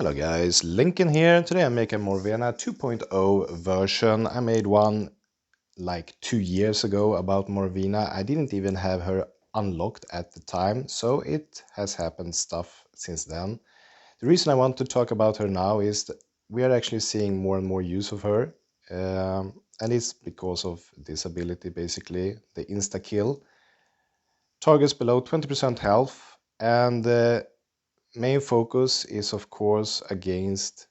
Hello guys, Linken here. Today I'm making Morwenna 2.0 version. I made one like 2 years ago about Morwenna. I didn't even have her unlocked at the time, so it has happened stuff since then. The reason I want to talk about her now is that we are actually seeing more and more use of her. And it's because of this ability, basically, the insta-kill. Targets below 20% health, and main focus is of course against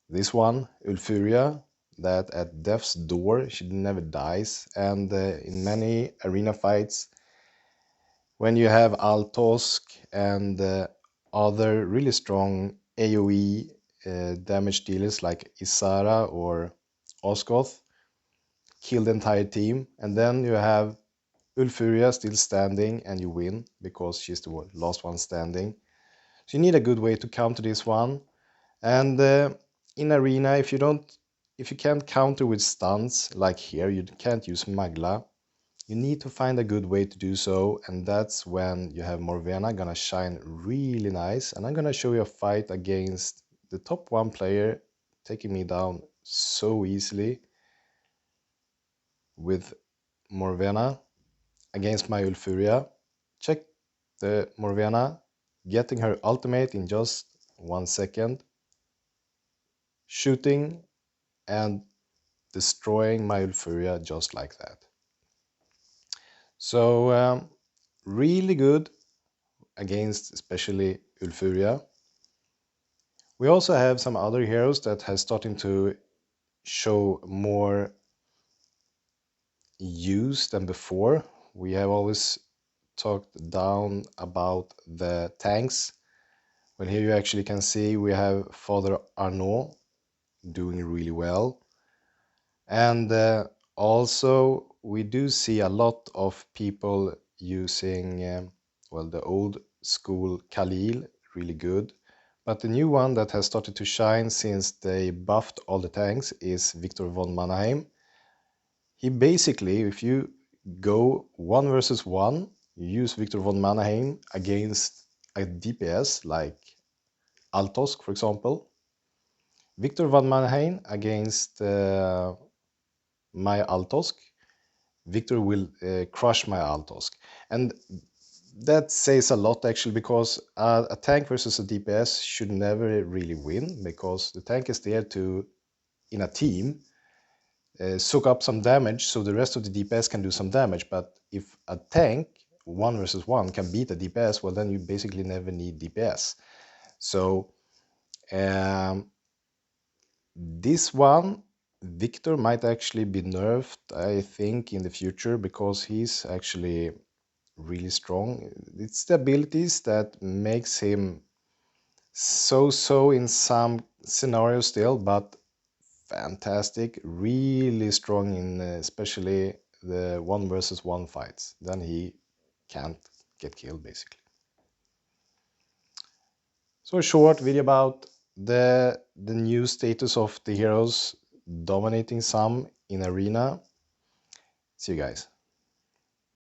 this one, Ulfuria, that at death's door she never dies, and in many arena fights when you have Altosk and other really strong AoE damage dealers like Isara or Osgoth kill the entire team, and then you have Ulfuria still standing and you win because she's the last one standing. So you need a good way to counter this one. And in arena, if you can't counter with stuns like here, you can't use Magla. You need to find a good way to do so, and that's when you have Morwenna gonna shine really nice. And I'm gonna show you a fight against the top 1 player, taking me down so easily with Morwenna against my Ulfuria. Check the Morwenna getting her ultimate in just 1 second, shooting and destroying my Ulfuria just like that. So really good against especially Ulfuria. We also have some other heroes that has starting to show more use than before. We have always talked down about the tanks. Well, here you actually can see we have Father Arnaud doing really well. And also we do see a lot of people using well, the old school Khalil, really good. But the new one that has started to shine since they buffed all the tanks is Victor von Mannheim. He basically, if you go 1 versus 1, you use Victor von Mannheim against a DPS like Altosk, for example. Victor von Mannheim against my Altosk, Victor will crush my Altosk. And that says a lot actually, because a tank versus a DPS should never really win, because the tank is there to, in a team, soak up some damage so the rest of the DPS can do some damage. But if a tank 1 versus 1 can beat a DPS, well, then you basically never need DPS. So this one, Victor might actually be nerfed, I think, in the future, because he's actually really strong. It's the abilities that makes him so in some scenarios still, but fantastic, really strong in especially the 1 versus 1 fights. Then he can't get killed, basically. So a short video about the new status of the heroes, dominating some in arena. See you guys.